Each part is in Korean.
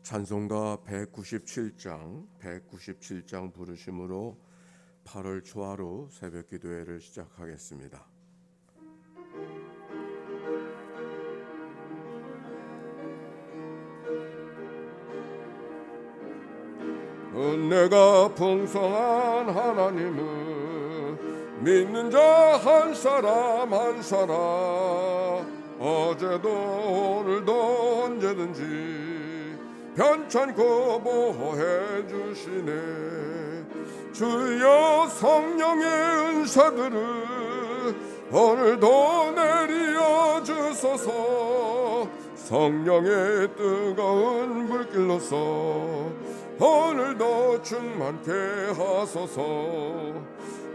찬송가 197장 부르심으로 8월 초하루 새벽 기도회를 시작하겠습니다. 은혜가 풍성한 하나님은 믿는 자 한 사람 한 사람 어제도 오늘도 언제든지 편찮고 보호해 주시네. 주여 성령의 은사들을 오늘도 내려 주소서. 성령의 뜨거운 불길로서 오늘도 충만케 하소서.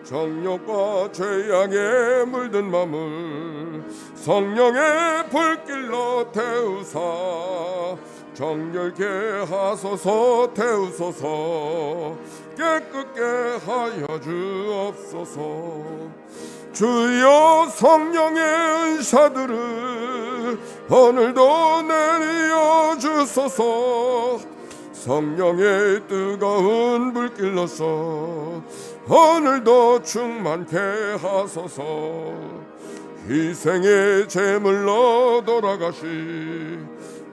정욕과 죄악에 물든 맘을 성령의 불길로 태우사 정결케 하소서. 태우소서. 깨끗게 하여 주옵소서. 주여 성령의 은사들을 오늘도 내려 주소서. 성령의 뜨거운 불길로서 오늘도 충만케 하소서. 희생의 제물로 돌아가시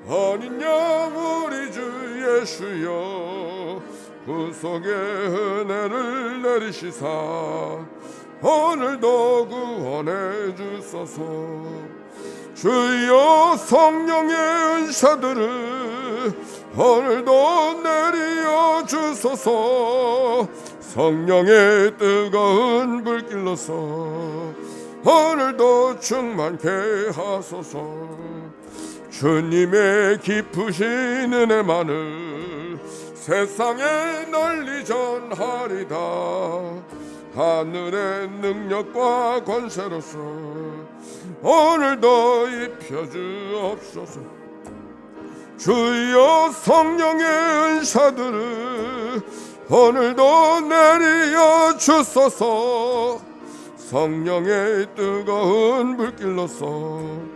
어린 양 우리 주 예수여 구속의 은혜를 내리시사 오늘도 구원해 주소서. 주여 성령의 은사들을 오늘도 내려 주소서. 성령의 뜨거운 불길로서 오늘도 충만케 하소서. 주님의 깊으신 은혜만을 세상에 널리 전하리다. 하늘의 능력과 권세로서 오늘도 입혀주옵소서. 주여 성령의 은사들을 오늘도 내려 주소서. 성령의 뜨거운 불길로서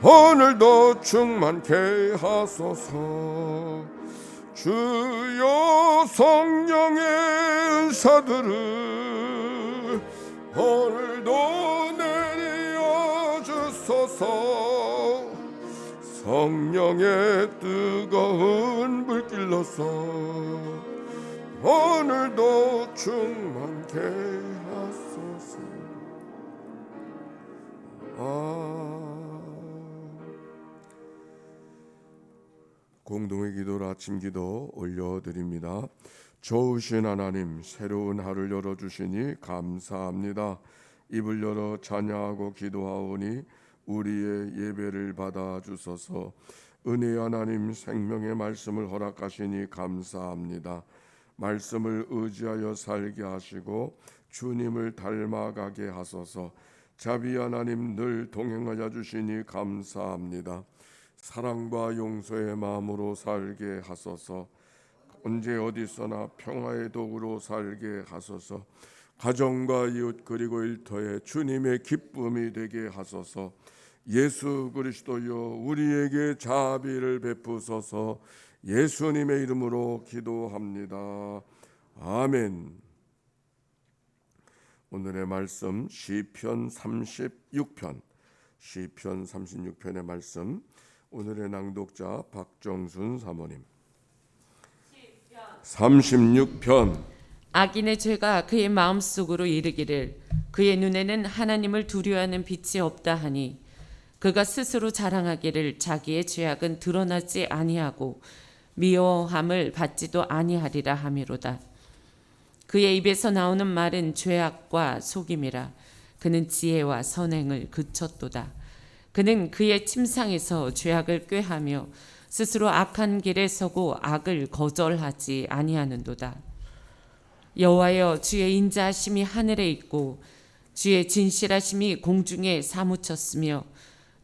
오늘도 충만케 하소서. 주여 성령의 은사들을 오늘도 내려 주소서. 성령의 뜨거운 불길로서 오늘도 충만케 하소서. 공동의 기도로 아침 기도 올려드립니다. 좋으신 하나님, 새로운 하루를 열어주시니 감사합니다. 입을 열어 찬양하고 기도하오니 우리의 예배를 받아주소서. 은혜의 하나님, 생명의 말씀을 허락하시니 감사합니다. 말씀을 의지하여 살게 하시고 주님을 닮아가게 하소서. 자비 하나님, 늘 동행하여 주시니 감사합니다. 사랑과 용서의 마음으로 살게 하소서. 언제 어디서나 평화의 도구로 살게 하소서. 가정과 이웃 그리고 일터에 주님의 기쁨이 되게 하소서. 예수 그리스도여 우리에게 자비를 베푸소서. 예수님의 이름으로 기도합니다. 아멘. 오늘의 말씀 시편 36편의 말씀. 오늘의 낭독자 박정순 사모님. 36편. 악인의 죄가 그의 마음속으로 이르기를 그의 눈에는 하나님을 두려워하는 빛이 없다 하니 그가 스스로 자랑하기를 자기의 죄악은 드러나지 아니하고 미워함을 받지도 아니하리라 하미로다. 그의 입에서 나오는 말은 죄악과 속임이라. 그는 지혜와 선행을 그쳤도다. 그는 그의 침상에서 죄악을 꾀하며 스스로 악한 길에 서고 악을 거절하지 아니하는도다. 여호와여, 주의 인자하심이 하늘에 있고 주의 진실하심이 공중에 사무쳤으며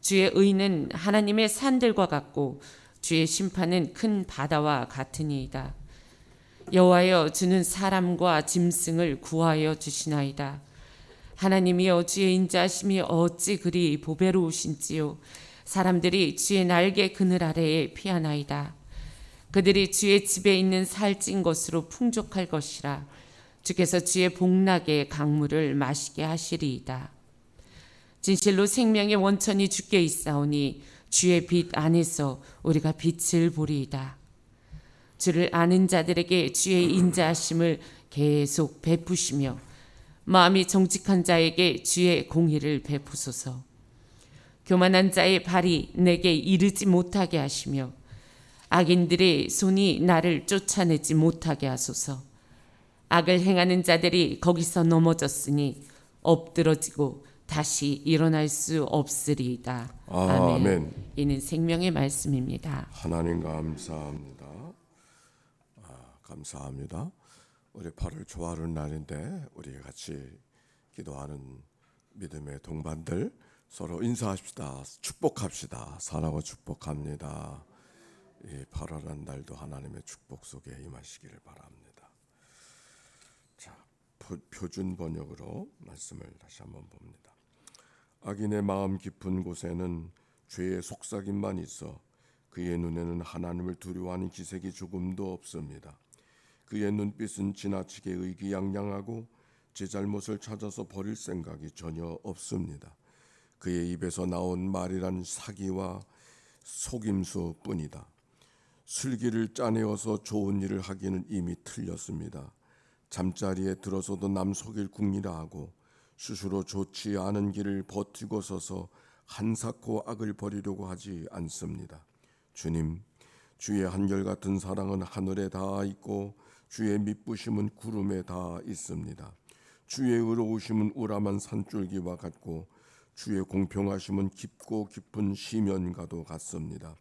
주의 의는 하나님의 산들과 같고 주의 심판은 큰 바다와 같으니이다. 여호와여, 주는 사람과 짐승을 구하여 주시나이다. 하나님이여, 주의 인자하심이 어찌 그리 보배로우신지요. 사람들이 주의 날개 그늘 아래에 피하나이다. 그들이 주의 집에 있는 살찐 것으로 풍족할 것이라. 주께서 주의 복락의 강물을 마시게 하시리이다. 진실로 생명의 원천이 주께 있사오니 주의 빛 안에서 우리가 빛을 보리이다. 주를 아는 자들에게 주의 인자하심을 계속 베푸시며 마음이 정직한 자에게 주의 공의를 베푸소서. 교만한 자의 발이 내게 이르지 못하게 하시며 악인들의 손이 나를 쫓아내지 못하게 하소서. 악을 행하는 자들이 거기서 넘어졌으니 엎드러지고 다시 일어날 수 없으리이다. 아멘. 이는 생명의 말씀입니다. 하나님 감사합니다. 감사합니다. 우리 8월 초하루 날인데 우리 같이 기도하는 믿음의 동반들 서로 인사합시다. 축복합시다. 사랑하고 축복합니다. 이 8월한 날도 하나님의 축복 속에 임하시기를 바랍니다. 자, 표준 번역으로 말씀을 다시 한번 봅니다. 악인의 마음 깊은 곳에는 죄의 속삭임만 있어 그의 눈에는 하나님을 두려워하는 기색이 조금도 없습니다. 그의 눈빛은 지나치게 의기양양하고 제 잘못을 찾아서 버릴 생각이 전혀 없습니다. 그의 입에서 나온 말이란 사기와 속임수뿐이다. 슬기를 짜내어서 좋은 일을 하기는 이미 틀렸습니다. 잠자리에 들어서도 남 속일 궁리라 하고 스스로 좋지 않은 길을 버티고 서서 한사코 악을 버리려고 하지 않습니다. 주님, 주의 한결같은 사랑은 하늘에 다 있고 주의 미쁘심은 구름에 다 있습니다. 주의 의로우심은 우람한 산줄기와 같고 주의 공평하심은 깊고 깊은 시면과도 같습니다.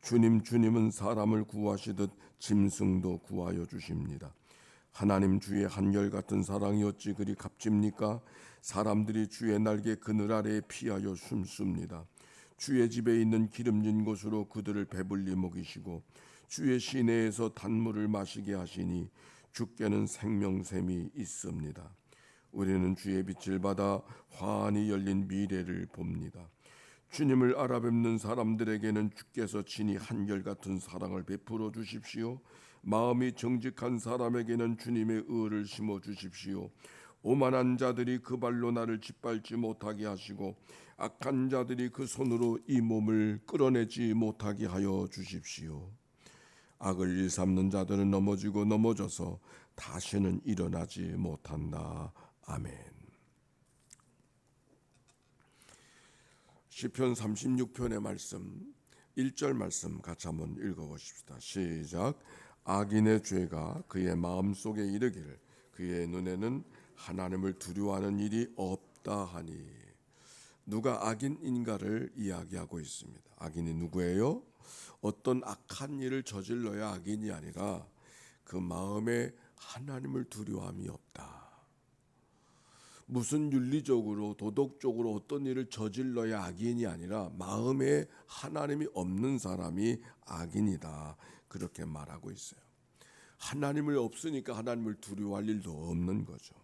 주님은 사람을 구하시듯 짐승도 구하여 주십니다. 하나님, 주의 한결같은 사랑이 어찌 그리 값집니까? 사람들이 주의 날개 그늘 아래에 피하여 숨습니다. 주의 집에 있는 기름진 곳으로 그들을 배불리 먹이시고 주의 시내에서 단물을 마시게 하시니 주께는 생명샘이 있습니다. 우리는 주의 빛을 받아 환히 열린 미래를 봅니다. 주님을 알아뵙는 사람들에게는 주께서 친히 한결같은 사랑을 베풀어 주십시오. 마음이 정직한 사람에게는 주님의 의를 심어 주십시오. 오만한 자들이 그 발로 나를 짓밟지 못하게 하시고 악한 자들이 그 손으로 이 몸을 끌어내지 못하게 하여 주십시오. 악을 일삼는 자들은 넘어져서 다시는 일어나지 못한다. 아멘. 시편 36편의 말씀 1절 말씀 같이 한번 읽어보십시다. 시작. 악인의 죄가 그의 마음속에 이르기를 그의 눈에는 하나님을 두려워하는 일이 없다 하니. 누가 악인인가를 이야기하고 있습니다. 악인이 누구예요? 어떤 악한 일을 저질러야 악인이 아니라 그 마음에 하나님을 두려워함이 없다. 무슨 윤리적으로 도덕적으로 어떤 일을 저질러야 악인이 아니라 마음에 하나님이 없는 사람이 악인이다. 그렇게 말하고 있어요. 하나님을 없으니까 하나님을 두려워할 일도 없는 거죠.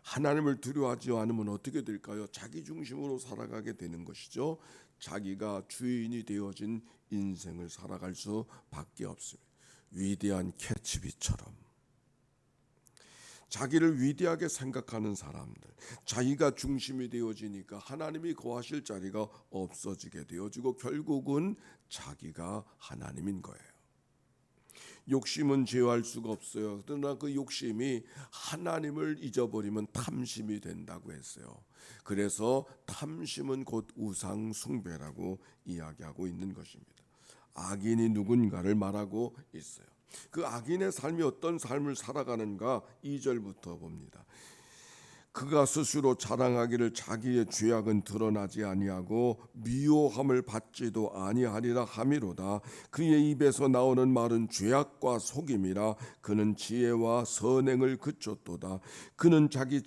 하나님을 두려워하지 않으면 어떻게 될까요? 자기 중심으로 살아가게 되는 것이죠. 자기가 주인이 되어진 인생을 살아갈 수밖에 없습니다. 위대한 캐치비처럼 자기를 위대하게 생각하는 사람들, 자기가 중심이 되어지니까 하나님이 거하실 자리가 없어지게 되어지고 결국은 자기가 하나님인 거예요. 욕심은 제어할 수가 없어요. 그러나 그 욕심이 하나님을 잊어버리면 탐심이 된다고 했어요. 그래서 탐심은 곧 우상 숭배라고 이야기하고 있는 것입니다. 악인이 누군가를 말하고 있어요. 그 악인의 삶이 어떤 삶을 살아가는가 2절부터 봅니다. 그가 스스로 자랑하기를 자기의 죄악은 드러나지 아니하고 미워함을 받지도 아니하리라 하미로다. 그의 입에서 나오는 말은 죄악과 속임이라. 그는 지혜와 선행을 그쳤도다. 그는 자기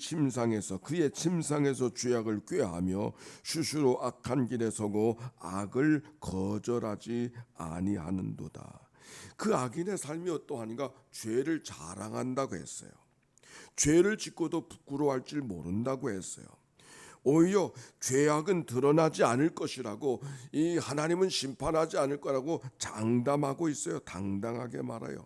그의 침상에서 죄악을 꾀하며 스스로 악한 길에 서고 악을 거절하지 아니하는도다. 그 악인의 삶이 어떠하니까 죄를 자랑한다고 했어요. 죄를 짓고도 부끄러워할 줄 모른다고 했어요. 오히려 죄악은 드러나지 않을 것이라고, 이 하나님은 심판하지 않을 거라고 장담하고 있어요. 당당하게 말해요.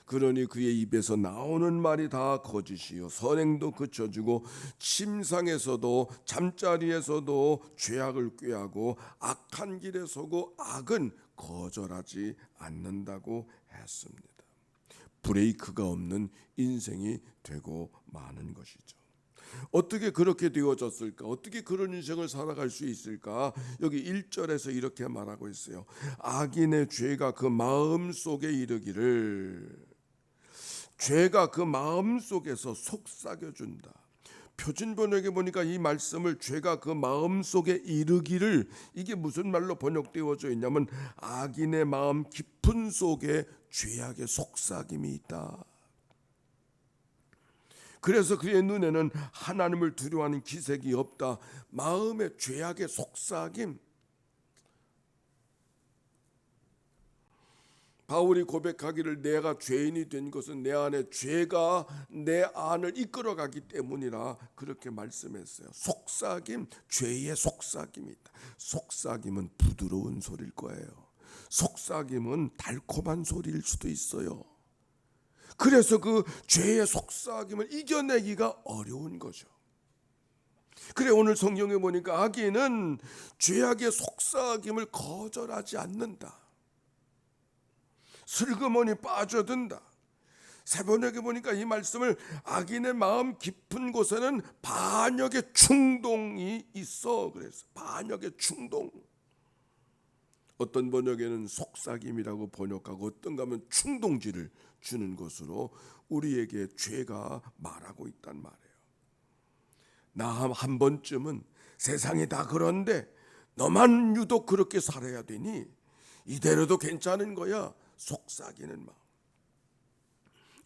그러니 그의 입에서 나오는 말이 다 거짓이요 선행도 그쳐주고 침상에서도 잠자리에서도 죄악을 꾀하고 악한 길에 서고 악은 거절하지 않는다고 했습니다. 브레이크가 없는 인생이 되고 마는 것이죠. 어떻게 그렇게 되어졌을까? 어떻게 그런 인생을 살아갈 수 있을까? 여기 1절에서 이렇게 말하고 있어요. 악인의 죄가 그 마음속에 이르기를, 죄가 그 마음속에서 속삭여준다. 표준 번역에 보니까 이 말씀을 죄가 그 마음속에 이르기를, 이게 무슨 말로 번역되어져 있냐면 악인의 마음 깊은 속에 죄악의 속삭임이 있다. 그래서 그의 눈에는 하나님을 두려워하는 기색이 없다. 마음의 죄악의 속삭임. 바울이 고백하기를 내가 죄인이 된 것은 내 안에 죄가 내 안을 이끌어가기 때문이라 그렇게 말씀했어요. 속삭임, 죄의 속삭임이 있다. 속삭임은 부드러운 소리일 거예요. 속삭임은 달콤한 소리일 수도 있어요. 그래서 그 죄의 속삭임을 이겨내기가 어려운 거죠. 그래 오늘 성경에 보니까 악인은 죄악의 속삭임을 거절하지 않는다. 슬그머니 빠져든다. 세번역에 보니까 이 말씀을 악인의 마음 깊은 곳에는 반역의 충동이 있어. 그래서 반역의 충동. 어떤 번역에는 속삭임이라고 번역하고 어떤가 하면 충동질을 주는 것으로 우리에게 죄가 말하고 있단 말이에요. 나 한 번쯤은 세상이 다 그런데 너만 유독 그렇게 살아야 되니 이대로도 괜찮은 거야. 속삭이는 마음.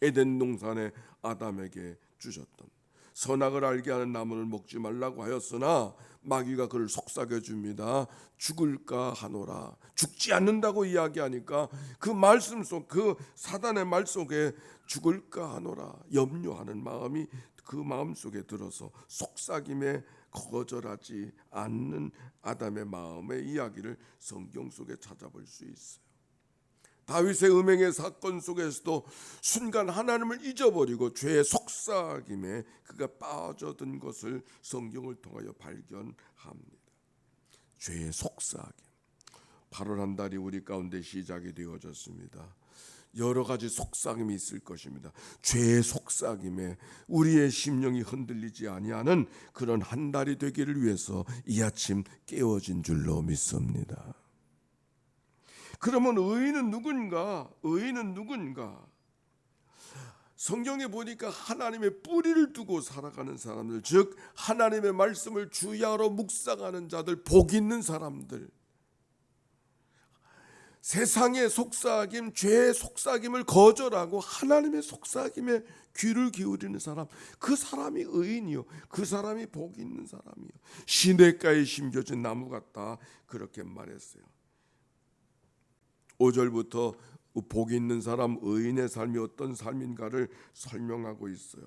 에덴 동산에 아담에게 주셨던 선악을 알게 하는 나무를 먹지 말라고 하였으나 마귀가 그를 속삭여 줍니다. 죽을까 하노라. 죽지 않는다고 이야기하니까 그 말씀 속, 그 사단의 말 속에 죽을까 하노라 염려하는 마음이 그 마음 속에 들어서 속삭임에 거절하지 않는 아담의 마음의 이야기를 성경 속에 찾아볼 수 있어요. 다윗의 음행의 사건 속에서도 순간 하나님을 잊어버리고 죄의 속삭임에 그가 빠져든 것을 성경을 통하여 발견합니다. 죄의 속삭임. 8월 한 달이 우리 가운데 시작이 되어졌습니다. 여러 가지 속삭임이 있을 것입니다. 죄의 속삭임에 우리의 심령이 흔들리지 아니하는 그런 한 달이 되기를 위해서 이 아침 깨어진 줄로 믿습니다. 그러면 의인은 누군가? 의인은 누군가? 성경에 보니까 하나님의 뿌리를 두고 살아가는 사람들, 즉 하나님의 말씀을 주야로 묵상하는 자들, 복 있는 사람들, 세상의 속삭임, 죄의 속삭임을 거절하고 하나님의 속삭임에 귀를 기울이는 사람, 그 사람이 의인이요, 그 사람이 복 있는 사람이요. 시냇가에 심겨진 나무 같다, 그렇게 말했어요. 5절부터 복 있는 사람, 의인의 삶이 어떤 삶인가를 설명하고 있어요.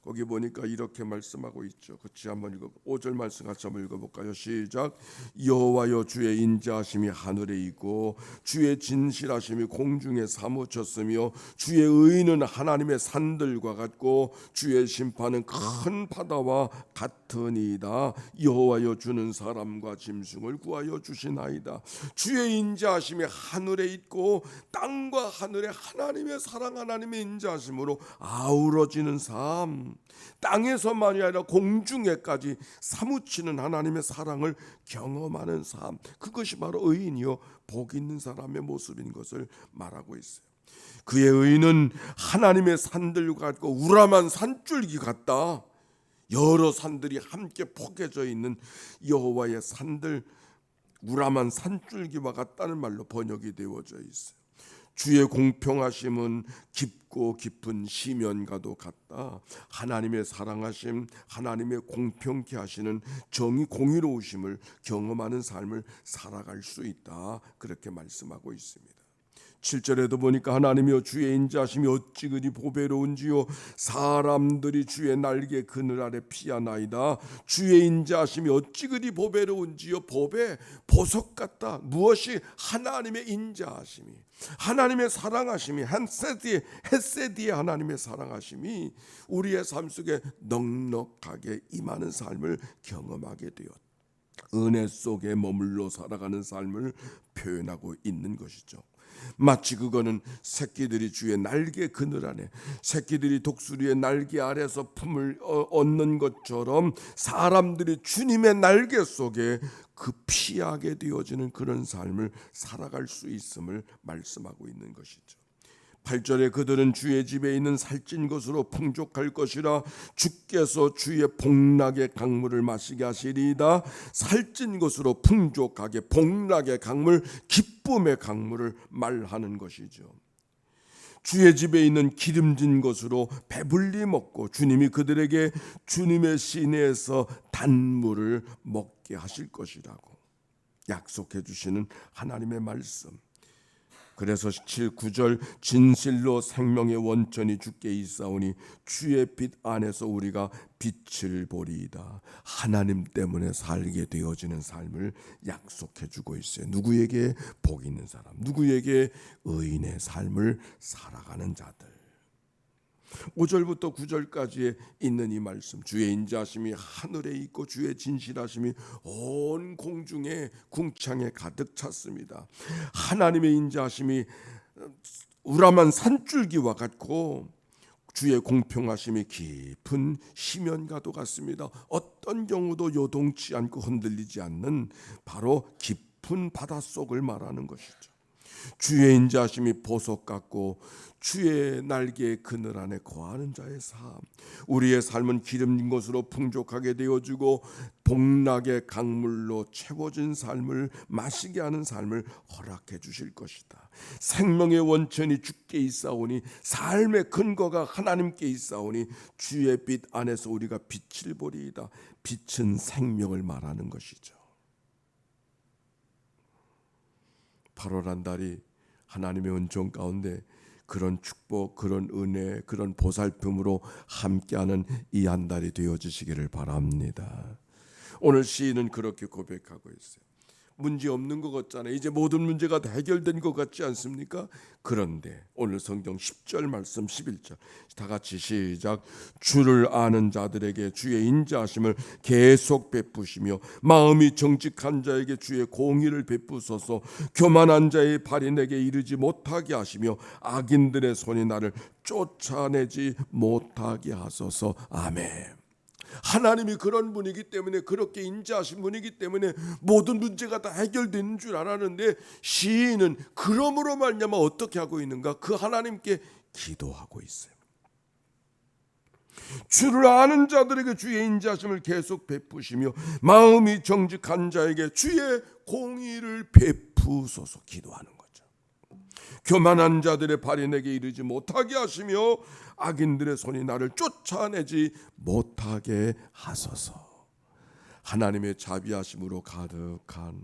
거기 보니까 이렇게 말씀하고 있죠. 같이 한번 읽어. 5절 말씀 같이 한번 읽어볼까요? 시작. 여호와여 주의 인자하심이 하늘에 있고 주의 진실하심이 공중에 사무쳤으며 주의 의는 하나님의 산들과 같고 주의 심판은 큰 바다와 같으니이다. 여호와여 주는 사람과 짐승을 구하여 주시나이다. 주의 인자하심이 하늘에 있고 땅과 하늘에 하나님의 사랑, 하나님의 인자하심으로 아우러지는 삶, 땅에서만이 아니라 공중에까지 사무치는 하나님의 사랑을 경험하는 삶, 그것이 바로 의인이요 복 있는 사람의 모습인 것을 말하고 있어요. 그의 의인은 하나님의 산들과 같고 우람한 산줄기 같다. 여러 산들이 함께 포개져 있는 여호와의 산들, 우람한 산줄기와 같다는 말로 번역이 되어져 있어요. 주의 공평하심은 깊고 깊은 시면과도 같다. 하나님의 사랑하심, 하나님의 공평케 하시는 정의 공의로우심을 경험하는 삶을 살아갈 수 있다. 그렇게 말씀하고 있습니다. 7절에도 보니까 하나님이여 주의 인자하심이 어찌 그리 보배로운지요 사람들이 주의 날개 그늘 아래 피하나이다. 주의 인자하심이 어찌 그리 보배로운지요. 보석 같다. 무엇이? 하나님의 인자하심이, 하나님의 사랑하심이, 헷세디의 하나님의 사랑하심이 우리의 삶 속에 넉넉하게 임하는 삶을 경험하게 되었다. 은혜 속에 머물러 살아가는 삶을 표현하고 있는 것이죠. 마치 그거는 새끼들이 주의 날개 그늘 안에, 새끼들이 독수리의 날개 아래서 품을 얻는 것처럼 사람들이 주님의 날개 속에 그 피하게 되어지는 그런 삶을 살아갈 수 있음을 말씀하고 있는 것이죠. 8절에 그들은 주의 집에 있는 살찐 것으로 풍족할 것이라 주께서 주의 복락의 강물을 마시게 하시리이다. 살찐 것으로 풍족하게, 복락의 강물, 기쁨의 강물을 말하는 것이죠. 주의 집에 있는 기름진 것으로 배불리 먹고 주님이 그들에게 주님의 시내에서 단물을 먹게 하실 것이라고 약속해 주시는 하나님의 말씀. 그래서 9절 진실로 생명의 원천이 주께 있사오니 주의 빛 안에서 우리가 빛을 보리이다. 하나님 때문에 살게 되어지는 삶을 약속해 주고 있어요. 누구에게? 복 있는 사람, 누구에게? 의인의 삶을 살아가는 자들. 5절부터 9절까지에 있는 이 말씀, 주의 인자하심이 하늘에 있고 주의 진실하심이 온 공중에 궁창에 가득 찼습니다. 하나님의 인자하심이 우람한 산줄기와 같고 주의 공평하심이 깊은 심연과도 같습니다. 어떤 경우도 요동치 않고 흔들리지 않는 바로 깊은 바닷속을 말하는 것이죠. 주의 인자하심이 보석 같고 주의 날개의 그늘 안에 거하는 자의 삶, 우리의 삶은 기름진 것으로 풍족하게 되어주고 복락의 강물로 채워진 삶을 마시게 하는 삶을 허락해 주실 것이다. 생명의 원천이 주께 있사오니, 삶의 근거가 하나님께 있사오니 주의 빛 안에서 우리가 빛을 보리이다. 빛은 생명을 말하는 것이죠. 8월 한 달이 하나님의 은총 가운데 그런 축복, 그런 은혜, 그런 보살핌으로 함께하는 이 한 달이 되어주시기를 바랍니다. 오늘 시인은 그렇게 고백하고 있어요. 문제 없는 것 같잖아요. 이제 모든 문제가 다 해결된 것 같지 않습니까? 그런데 오늘 성경 10절 말씀 11절 다 같이 시작. 주를 아는 자들에게 주의 인자하심을 계속 베푸시며 마음이 정직한 자에게 주의 공의를 베푸소서. 교만한 자의 발이 내게 이르지 못하게 하시며 악인들의 손이 나를 쫓아내지 못하게 하소서. 아멘. 하나님이 그런 분이기 때문에, 그렇게 인자하신 분이기 때문에 모든 문제가 다 해결되는 줄 알았는데 시인은 그러므로 말미암아 어떻게 하고 있는가? 그 하나님께 기도하고 있어요. 주를 아는 자들에게 주의 인자하심을 계속 베푸시며 마음이 정직한 자에게 주의 공의를 베푸소서 기도하는 거죠. 교만한 자들의 발이 내게 이르지 못하게 하시며 악인들의 손이 나를 쫓아내지 못하게 하소서. 하나님의 자비하심으로 가득한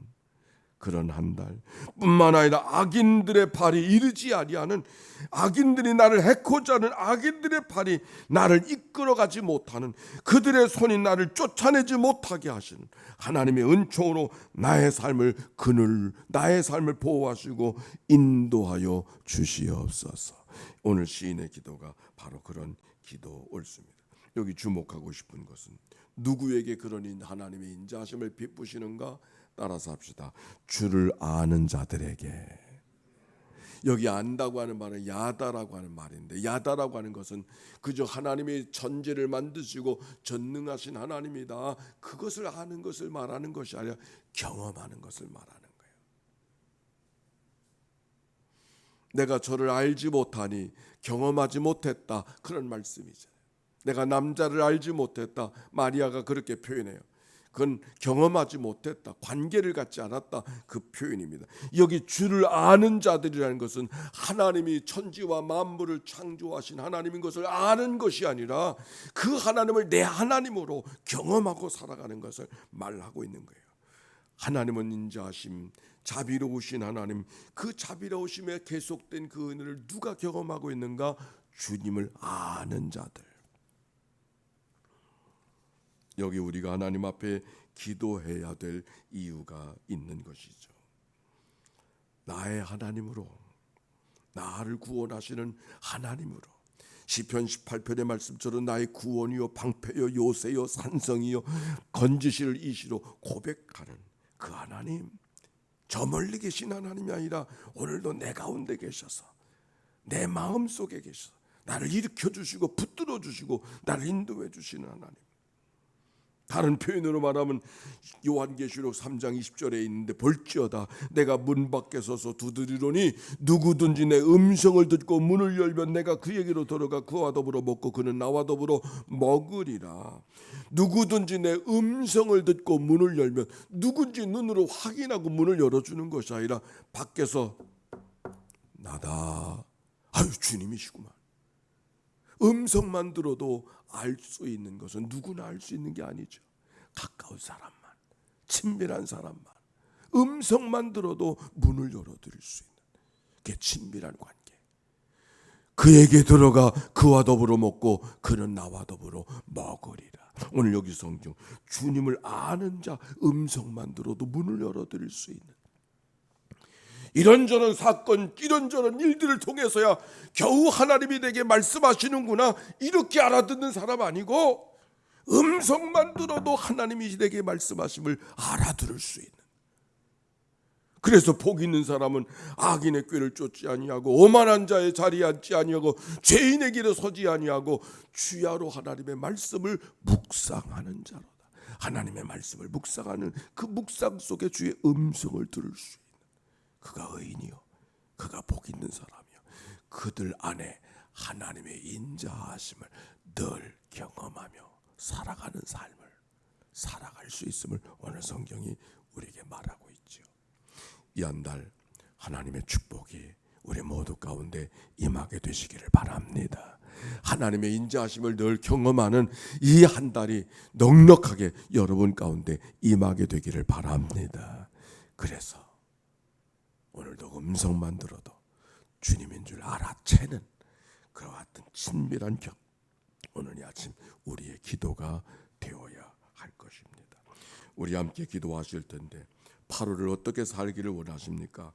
그런 한 달, 뿐만 아니라 악인들의 발이 이르지 아니하는, 악인들이 나를 해코자 하는 악인들의 발이 나를 이끌어가지 못하는, 그들의 손이 나를 쫓아내지 못하게 하시는 하나님의 은총으로 나의 삶을 나의 삶을 보호하시고 인도하여 주시옵소서. 오늘 시인의 기도가 바로 그런 기도 옳습니다. 여기 주목하고 싶은 것은 누구에게 그런 하나님의 인자하심을 베푸시는가? 따라서 합시다. 주를 아는 자들에게. 여기 안다고 하는 말은 야다라고 하는 말인데, 야다라고 하는 것은 그저 하나님의 천지를 만드시고 전능하신 하나님이다, 그것을 아는 것을 말하는 것이 아니라 경험하는 것을 말하는 거예요. 내가 저를 알지 못하니 경험하지 못했다, 그런 말씀이잖아요. 내가 남자를 알지 못했다, 마리아가 그렇게 표현해요. 그건 경험하지 못했다, 관계를 갖지 않았다, 그 표현입니다. 여기 주를 아는 자들이라는 것은 하나님이 천지와 만물을 창조하신 하나님인 것을 아는 것이 아니라 그 하나님을 내 하나님으로 경험하고 살아가는 것을 말하고 있는 거예요. 하나님은 인자하심, 자비로우신 하나님, 그 자비로우심에 계속된 그 은혜를 누가 경험하고 있는가? 주님을 아는 자들. 여기 우리가 하나님 앞에 기도해야 될 이유가 있는 것이죠. 나의 하나님으로, 나를 구원하시는 하나님으로, 시편 18편의 말씀처럼 나의 구원이요 방패요 요새요 산성이요 건지실 이시로 고백하는 그 하나님, 저 멀리 계신 하나님이 아니라 오늘도 내 가운데 계셔서 내 마음속에 계셔서 나를 일으켜 주시고 붙들어 주시고 나를 인도해 주시는 하나님. 다른 표현으로 말하면 요한계시록 3장 20절에 있는데, 볼지어다 내가 문 밖에 서서 두드리노니 누구든지 내 음성을 듣고 문을 열면 내가 그에게로 들어가 그와 더불어 먹고 그는 나와 더불어 먹으리라. 누구든지 내 음성을 듣고 문을 열면, 누군지 눈으로 확인하고 문을 열어주는 것이 아니라 밖에서 나다, 아유 주님이시구만, 음성만 들어도 알 수 있는 것은 누구나 알 수 있는 게 아니죠. 가까운 사람만, 친밀한 사람만, 음성만 들어도 문을 열어드릴 수 있는 그게 친밀한 관계. 그에게 들어가 그와 더불어 먹고 그는 나와 더불어 먹으리라. 오늘 여기 성경, 주님을 아는 자 음성만 들어도 문을 열어드릴 수 있는, 이런저런 사건, 이런저런 일들을 통해서야 겨우 하나님이 내게 말씀하시는구나 이렇게 알아듣는 사람 아니고, 음성만 들어도 하나님이 내게 말씀하심을 알아들을 수 있는. 그래서 복 있는 사람은 악인의 꾀를 쫓지 아니하고 오만한 자의 자리에 앉지 아니하고 죄인의 길에 서지 아니하고 주야로 하나님의 말씀을 묵상하는 자로다. 하나님의 말씀을 묵상하는 그 묵상 속에 주의 음성을 들을 수 있는 그가 의인이요, 그가 복 있는 사람이요, 그들 안에 하나님의 인자하심을 늘 경험하며 살아가는 삶을 살아갈 수 있음을 오늘 성경이 우리에게 말하고 있죠. 이 한 달 하나님의 축복이 우리 모두 가운데 임하게 되시기를 바랍니다. 하나님의 인자하심을 늘 경험하는 이 한 달이 넉넉하게 여러분 가운데 임하게 되기를 바랍니다. 그래서 오늘도 음성만 들어도 주님인 줄 알아채는 그와 같은 친밀한 격, 오늘 이 아침 우리의 기도가 되어야 할 것입니다. 우리 함께 기도하실 텐데, 8월을 어떻게 살기를 원하십니까?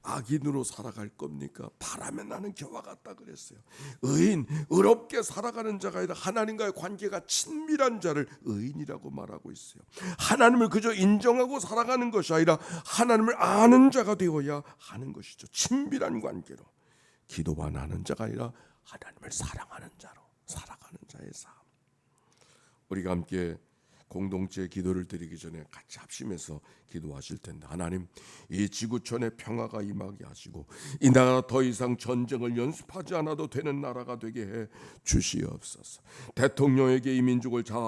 악인으로 살아갈 겁니까? 바람에 나는 겨와 같다 그랬어요. 의인, 의롭게 살아가는 자가 아니라 하나님과의 관계가 친밀한 자를 의인이라고 말하고 있어요. 하나님을 그저 인정하고 살아가는 것이 아니라 하나님을 아는 자가 되어야 하는 것이죠. 친밀한 관계로, 기도만 하는 자가 아니라 하나님을 사랑하는 자로 살아가는 자의 삶. 우리가 함께 공동체 기도를 드리기 전에 같이 합심해서 기도하실 텐데, 하나님, 이 지구촌에 평화가 임하게 하시고 이 나라 더 이상 전쟁을 연습하지 않아도 되는 나라가 되게 해 주시옵소서. 대통령에게 이 민족을 잘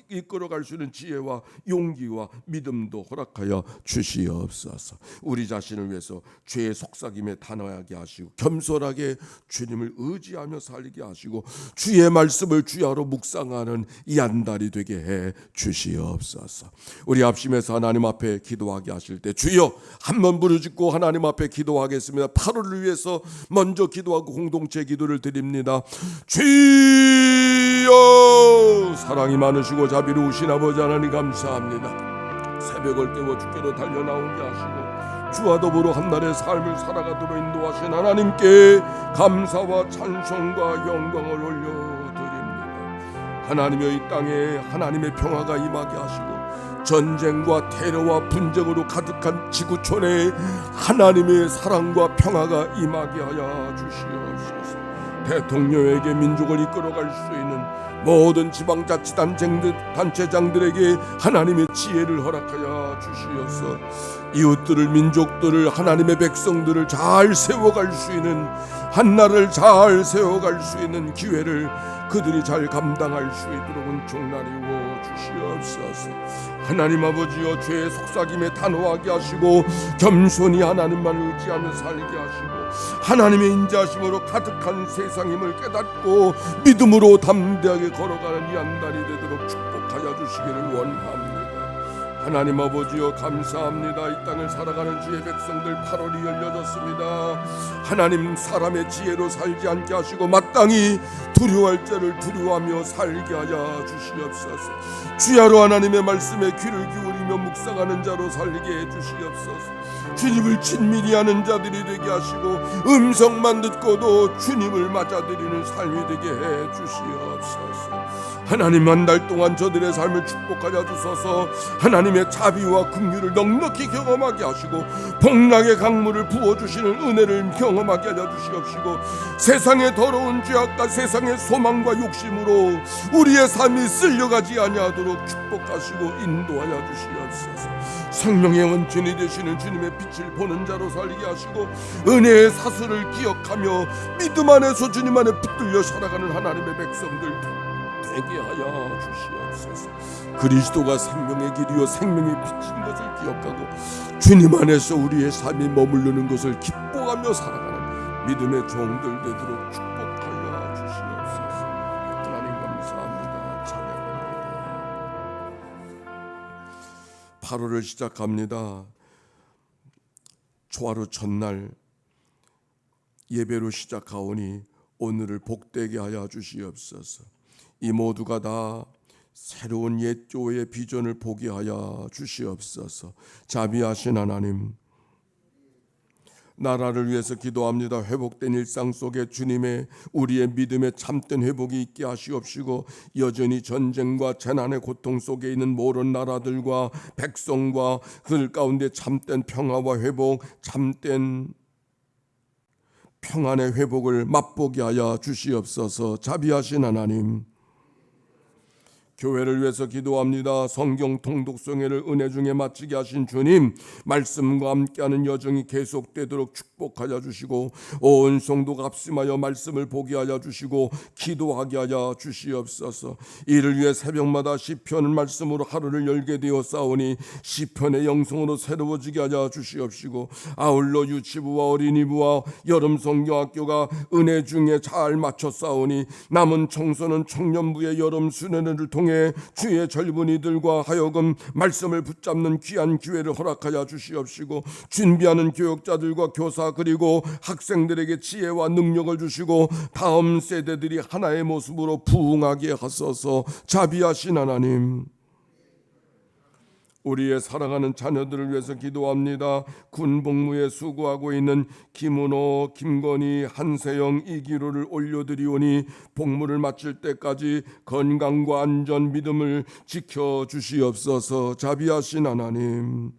이끌어갈 수 있는 지혜와 용기와 믿음도 허락하여 주시옵소서. 우리 자신을 위해서 죄의 속삭임에 단호하게 하시고 겸손하게 주님을 의지하며 살게 하시고 주의 말씀을 주야로 묵상하는 이 한 달이 되게 해 주시옵소서. 우리 합심해서 하나님 앞에 기도하게 하실 때, 주여 한번 부르짖고 하나님 앞에 기도하겠습니다. 8월을 위해서 먼저 기도하고 공동체 기도를 드립니다. 주여, 사랑이 많으시고 자비로우신 아버지 하나님 감사합니다. 새벽을 깨워 주께로 달려나오게 하시고 주와 더불어 한날의 삶을 살아가도록 인도하신 하나님께 감사와 찬송과 영광을 올려드립니다. 하나님의 이 땅에 하나님의 평화가 임하게 하시고 전쟁과 테러와 분쟁으로 가득한 지구촌에 하나님의 사랑과 평화가 임하게 하여 주시옵소서. 대통령에게 민족을 이끌어갈 수 있는 모든 지방자치단체장들에게 하나님의 지혜를 허락하여 주시옵소서. 이웃들을, 민족들을, 하나님의 백성들을 잘 세워갈 수 있는, 한나라를 잘 세워갈 수 있는 기회를 그들이 잘 감당할 수 있도록 은총나리워 주시옵소서. 하나님 아버지여, 죄의 속삭임에 단호하게 하시고 겸손히 하나님만 의지하며 살게 하시고 하나님의 인자하심으로 가득한 세상임을 깨닫고 믿음으로 담대하게 걸어가는 이 한 달이 되도록 축복하여 주시기를 원합니다. 하나님 아버지여 감사합니다. 이 땅을 살아가는 주의 백성들 8월이 열려졌습니다. 하나님 사람의 지혜로 살지 않게 하시고 마땅히 두려워할 자를 두려워하며 살게 하여 주시옵소서. 주야로 하나님의 말씀에 귀를 기울이며 묵상하는 자로 살게 해 주시옵소서. 주님을 친밀히 하는 자들이 되게 하시고 음성만 듣고도 주님을 맞아들이는 삶이 되게 해 주시옵소서. 하나님 한 달 동안 저들의 삶을 축복하여 주소서. 하나님의 자비와 긍휼을 넉넉히 경험하게 하시고 복락의 강물을 부어주시는 은혜를 경험하게 하여 주시옵시고 세상의 더러운 죄악과 세상의 소망과 욕심으로 우리의 삶이 쓸려가지 아니하도록 축복하시고 인도하여 주시옵소서. 생명의 원천이 되시는 주님의 빛을 보는 자로 살게 하시고 은혜의 사슬을 기억하며 믿음 안에서 주님 안에 붙들려 살아가는 하나님의 백성들 되게 하여 주시옵소서. 그리스도가 생명의 길이요 생명의 빛인 것을 기억하고 주님 안에서 우리의 삶이 머무르는 것을 기뻐하며 살아가는 믿음의 종들 되도록 축복하여 주시옵소서. 하나님 감사합니다. 찬양합니다. 8월을 시작합니다. 초하루 첫날 예배로 시작하오니 오늘을 복되게 하여 주시옵소서. 이 모두가 다 새로운 옛 교회의 비전을 보게 하여 주시옵소서. 자비하신 하나님, 나라를 위해서 기도합니다. 회복된 일상 속에 주님의 우리의 믿음의 참된 회복이 있게 하시옵시고 여전히 전쟁과 재난의 고통 속에 있는 모든 나라들과 백성과 그들 가운데 참된 평화와 회복, 참된 평안의 회복을 맛보게 하여 주시옵소서. 자비하신 하나님, 교회를 위해서 기도합니다. 성경 통독성회를 은혜 중에 마치게 하신 주님, 말씀과 함께하는 여정이 계속되도록 축복하여 주시고 온 성도가 합심하여 말씀을 보게 하여 주시고 기도하게 하여 주시옵소서. 이를 위해 새벽마다 시편 말씀으로 하루를 열게 되었사오니 시편의 영성으로 새로워지게 하여 주시옵시고 아울러 유치부와 어린이부와 여름 성경학교가 은혜 중에 잘 마쳤사오니 남은 청소년 청년부의 여름 수련회를 통해 주의 젊은이들과 하여금 말씀을 붙잡는 귀한 기회를 허락하여 주시옵시고 준비하는 교육자들과 교사 그리고 학생들에게 지혜와 능력을 주시고 다음 세대들이 하나의 모습으로 부흥하게 하소서. 자비하신 하나님, 우리의 사랑하는 자녀들을 위해서 기도합니다. 군 복무에 수고하고 있는 김은호, 김건희, 한세영, 이기로를 올려드리오니 복무를 마칠 때까지 건강과 안전, 믿음을 지켜주시옵소서. 자비하신 하나님,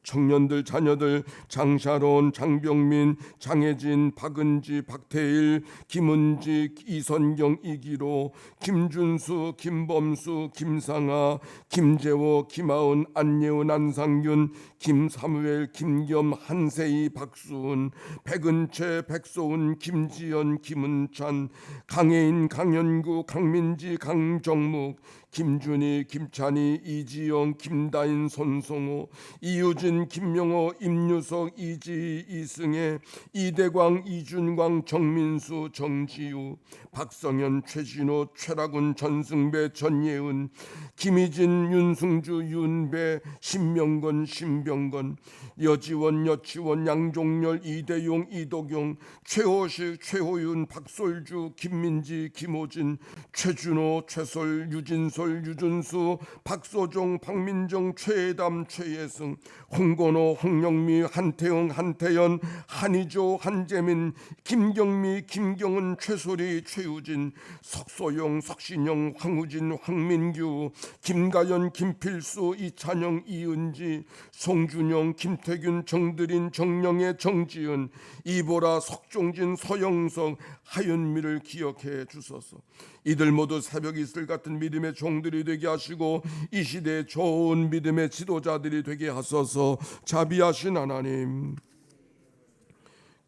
청년들, 자녀들 장샤론, 장병민, 장혜진, 박은지, 박태일, 김은지, 이선경, 이기로, 김준수, 김범수, 김상아, 김재호, 김하은, 안예은, 안상균, 김사무엘, 김겸, 한세희, 박수은, 백은채, 백소은, 김지연, 김은찬, 강혜인, 강현구, 강민지, 강정묵, 김준희, 김찬희, 이지영, 김다인, 손성호, 이유진, 김명호, 임유석, 이지희, 이승혜, 이대광, 이준광, 정민수, 정지우, 박성현, 최진호, 최라군, 전승배, 전예은, 김희진, 윤승주, 윤배, 신명건, 신병건, 여지원, 여치원, 양종열, 이대용, 이도경, 최호식, 최호윤, 박솔주, 김민지, 김호진, 최준호, 최솔, 유진솔, 유준수, 박소종, 박민정, 최혜담, 최예승, 홍건호, 홍영미, 한태영, 한태연, 한희조, 한재민, 김경미, 김경은, 최소리, 최우진, 석소영, 석신영, 황우진, 황민규, 김가연, 김필수, 이찬영, 이은지, 송준영, 김태균, 정드린, 정영애, 정지은, 이보라, 석종진, 서영석, 하윤미를 기억해 주소서. 이들 모두 새벽 이슬 같은 믿음의 종들이 되게 하시고 이 시대의 좋은 믿음의 지도자들이 되게 하소서. 자비하신 하나님,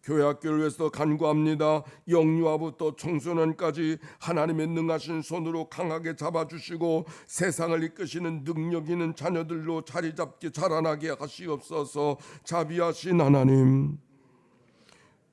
교회 학교를 위해서 간구합니다. 영유아부터 청소년까지 하나님의 능하신 손으로 강하게 잡아주시고 세상을 이끄시는 능력 있는 자녀들로 자리 잡게 자라나게 하시옵소서. 자비하신 하나님,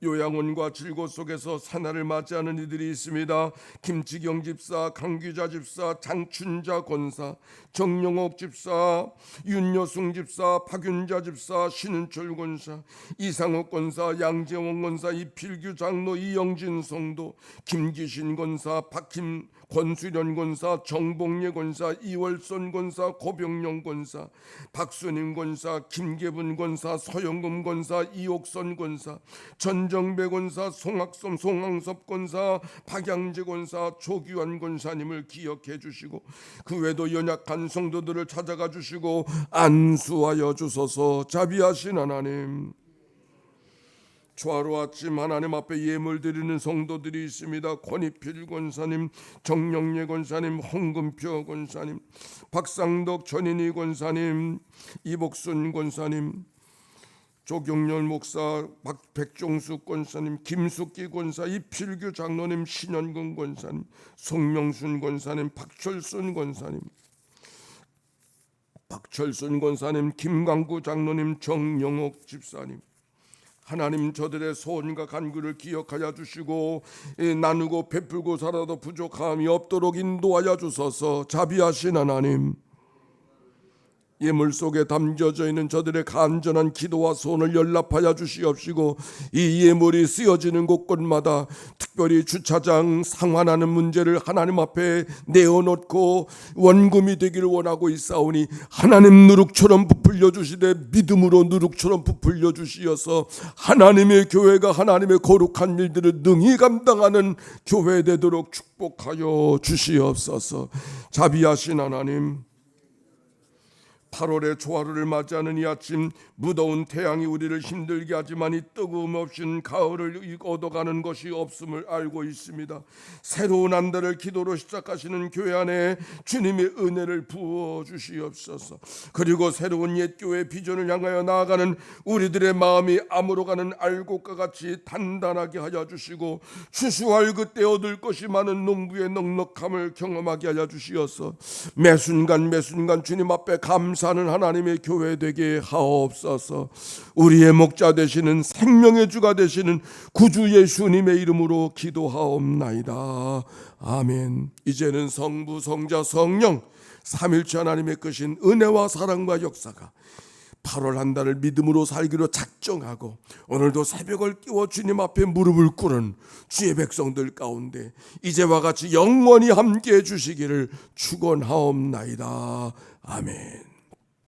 요양원과 질고 속에서 사나를 맞이하는 이들이 있습니다. 김치경 집사, 강규자 집사, 장춘자 권사, 정영옥 집사, 윤여승 집사, 박윤자 집사, 신은철 권사, 이상욱 권사, 양재원 권사, 이필규 장로, 이영진 성도, 김기신 권사, 권수련 권사, 정봉예 권사, 이월선 권사, 고병영 권사, 박순임 권사, 김계분 권사, 서영금 권사, 이옥선 권사, 전정배 권사, 송항섭 권사, 박양재 권사, 조규환 권사님을 기억해 주시고 그 외에도 연약한 성도들을 찾아가 주시고 안수하여 주소서. 자비하신 하나님, 초하루 아침 하나님 앞에 예물 드리는 성도들이 있습니다. 권희필 권사님, 정영예 권사님, 홍금표 권사님, 박상덕 전인희 권사님, 이복순 권사님, 조경렬 목사, 백종수 권사님, 김숙기 권사, 이필규 장로님, 신현근 권사님, 송명순 권사님, 박철순 권사님, 김강구 장로님, 정영옥 집사님, 하나님 저들의 소원과 간구를 기억하여 주시고 나누고 베풀고 살아도 부족함이 없도록 인도하여 주소서. 자비하신 하나님, 예물 속에 담겨져 있는 저들의 간절한 기도와 소원을 연락하여 주시옵시고 이 예물이 쓰여지는 곳곳마다 특별히 주차장 상환하는 문제를 하나님 앞에 내어놓고 원금이 되기를 원하고 있사오니 하나님 누룩처럼 부풀려 주시되 믿음으로 누룩처럼 부풀려 주시어서 하나님의 교회가 하나님의 거룩한 일들을 능히 감당하는 교회 되도록 축복하여 주시옵소서. 자비하신 하나님, 8월의 초하루를 맞이하는 이 아침, 무더운 태양이 우리를 힘들게 하지만 이 뜨거움 없이는 가을을 얻어가는 것이 없음을 알고 있습니다. 새로운 한 달을 기도로 시작하시는 교회 안에 주님의 은혜를 부어 주시옵소서. 그리고 새로운 옛 교회 비전을 향하여 나아가는 우리들의 마음이 암으로 가는 알곡과 같이 단단하게 하여 주시고 추수할 그때 얻을 것이 많은 농부의 넉넉함을 경험하게 하여 주시어서 매 순간 주님 앞에 감사하는 하나님의 교회 되게 하옵소서. 우리의 목자 되시는 생명의 주가 되시는 구주 예수님의 이름으로 기도하옵나이다. 아멘. 이제는 성부, 성자, 성령 삼일체 하나님의 크신 은혜와 사랑과 역사가 8월 한 달을 믿음으로 살기로 작정하고 오늘도 새벽을 깨워 주님 앞에 무릎을 꿇은 주의 백성들 가운데 이제와 같이 영원히 함께해 주시기를 축원하옵나이다. 아멘.